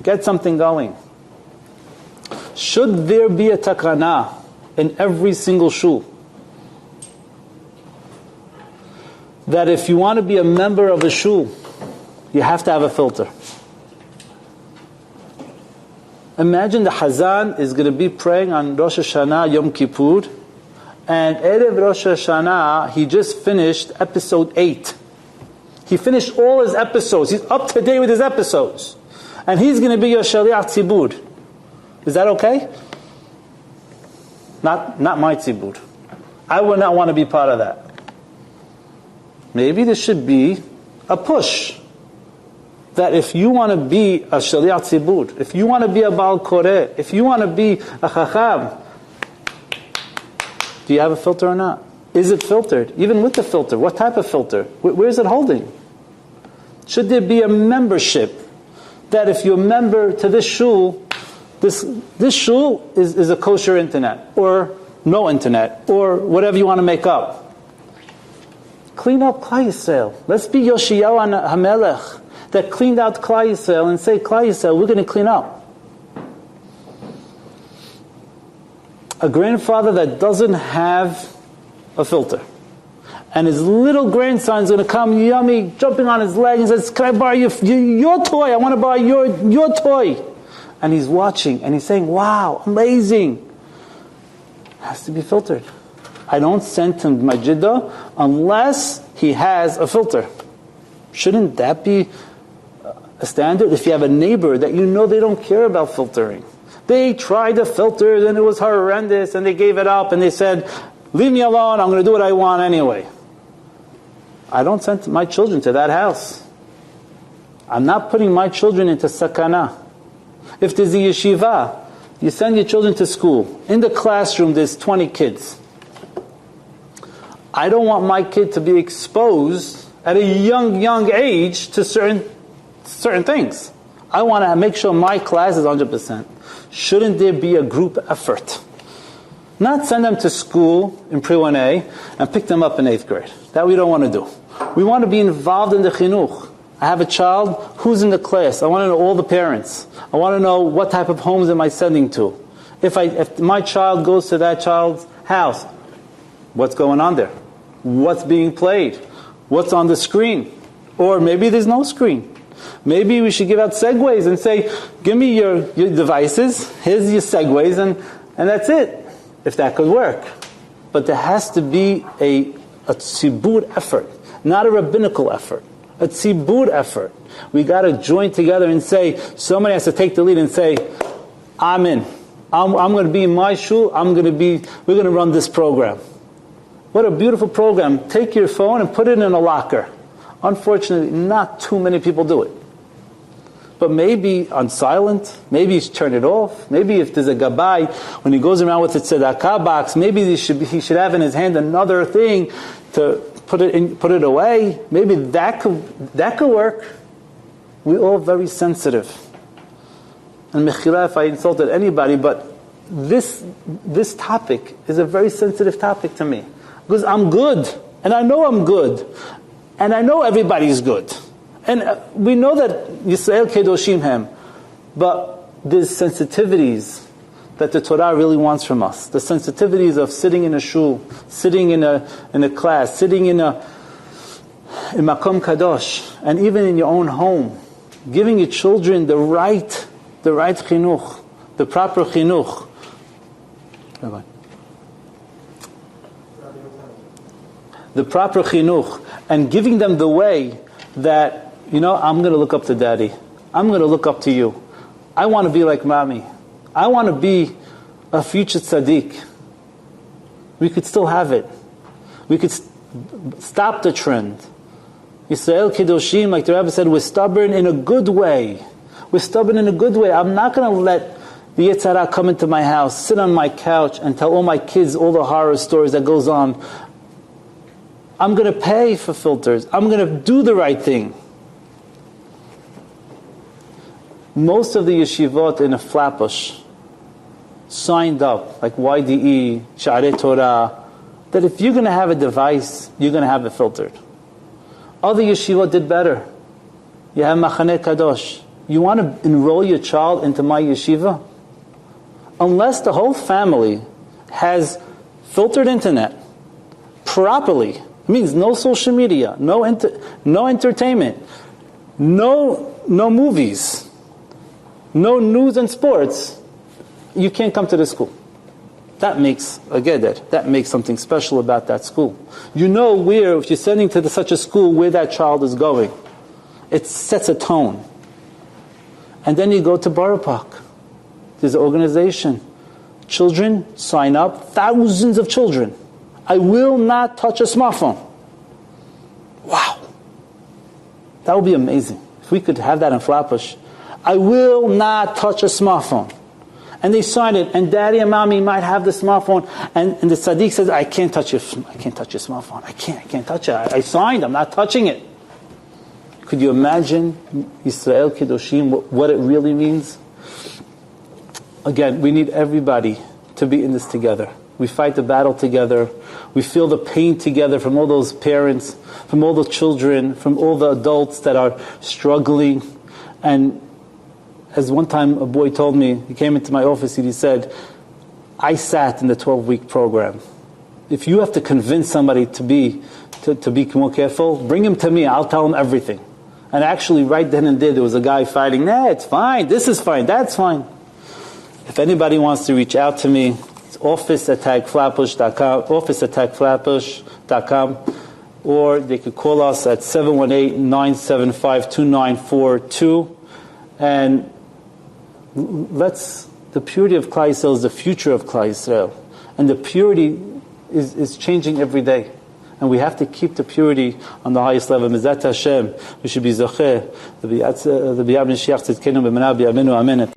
Get something going. Should there be a takana in every single shul that if you want to be a member of a shul, you have to have a filter? Imagine the Hazan is going to be praying on Rosh Hashanah, Yom Kippur, and Erev Rosh Hashanah, he just finished episode 8. He finished all his episodes. He's up to date with his episodes. And he's going to be your Shaliach Tzibur. Is that okay? Not my Tzibur. I would not want to be part of that. Maybe there should be a push. That if you want to be a Shaliach Tzibur, if you want to be a Baal Koreh, if you want to be a Chacham, do you have a filter or not? Is it filtered? Even with the filter, what type of filter? Where is it holding? Should there be a membership that if you're a member to this shul, this shul is a kosher internet, or no internet, or whatever you want to make up. Clean up Klal Yisrael. Let's be Yoshiyahu HaMelech that cleaned out Klal Yisrael and say, Klal Yisrael, we're going to clean up. A grandfather that doesn't have a filter, and his little grandson's going to come yummy, jumping on his leg and says, can I borrow your toy? I want to borrow your toy. And he's watching and he's saying, wow, amazing. It has to be filtered. I don't send him my jiddah unless he has a filter. Shouldn't that be a standard? If you have a neighbor that you know they don't care about filtering, they tried to filter and it was horrendous and they gave it up and they said, leave me alone, I'm going to do what I want anyway. I don't send my children to that house. I'm not putting my children into sakana. If there's a yeshiva, you send your children to school. In the classroom there's 20 kids. I don't want my kid to be exposed at a young age to certain things. I want to make sure my class is 100%. Shouldn't there be a group effort? Not send them to school in pre-1A and pick them up in 8th grade. That we don't want to do. We want to be involved in the chinuch. I have a child, who's in the class? I want to know all the parents. I want to know what type of homes am I sending to. If my child goes to that child's house, what's going on there? What's being played? What's on the screen? Or maybe there's no screen. Maybe we should give out segues and say, give me your devices, here's your segues, and that's it. If that could work. But there has to be a tzibur effort, not a rabbinical effort. A tzibur effort. We got to join together and say, somebody has to take the lead and say, I'm in. I'm going to be in my shul, we're going to run this program. What a beautiful program. Take your phone and put it in a locker. Unfortunately, not too many people do it. But maybe on silent, maybe you should turn it off. Maybe if there's a gabbai, when he goes around with the tzedakah box, maybe he should have in his hand another thing to put it away. Maybe that could work. We're all very sensitive. And mechila, if I insulted anybody, but this topic is a very sensitive topic to me. Because I'm good, and I know I'm good, and I know everybody's good. And we know that Yisrael Kedoshim Hem, but there's sensitivities that the Torah really wants from us. The sensitivities of sitting in a shul, sitting in a class, sitting in Makom Kadosh, and even in your own home, giving your children the right chinuch, the proper chinuch. The proper chinuch, and giving them the way that, I'm going to look up to Daddy. I'm going to look up to you. I want to be like Mommy. I want to be a future tzaddik. We could still have it. We could stop the trend. Yisrael Kedoshim, like the Rebbe said, we're stubborn in a good way. We're stubborn in a good way. I'm not going to let the Yetzer Hara come into my house, sit on my couch, and tell all my kids all the horror stories that goes on. I'm going to pay for filters. I'm going to do the right thing. Most of the yeshivot in a Flatbush signed up, like YDE, Sha'arei Torah, that if you're going to have a device, you're going to have it filtered. Other yeshivot did better. You have Machane Kadosh. You want to enroll your child into my yeshiva? Unless the whole family has filtered internet properly, it means no social media, no entertainment, no movies, no news and sports, you can't come to the school. That makes a geder. That makes something special about that school. You know where, if you're sending to such a school, where that child is going. It sets a tone. And then you go to Borough Park. There's an organization. Children sign up, thousands of children. I will not touch a smartphone. Wow. That would be amazing. If we could have that in Flatbush. I will not touch a smartphone. And they sign it, and daddy and mommy might have the smartphone, and the tzaddik says, I can't touch your smartphone. I can't touch it. I signed, I'm not touching it. Could you imagine Yisrael Kedoshim, what it really means? Again, we need everybody to be in this together. We fight the battle together. We feel the pain together from all those parents, from all the children, from all the adults that are struggling. And as one time a boy told me, he came into my office and he said, I sat in the 12-week program. If you have to convince somebody to be more careful, bring him to me, I'll tell him everything. And actually right then and there was a guy fighting, nah, it's fine, this is fine, that's fine. If anybody wants to reach out to me, it's office@tagflatbush.com, office@tagflatbush.com, or they could call us at 718-975-2942. And the purity of Klal Yisrael is the future of Klal Yisrael. And the purity is changing every day. And we have to keep the purity on the highest level. Mizat Hashem, we should be zocher, the b'yad Mashiach tzidkenu b'manav b'yamenu, amen.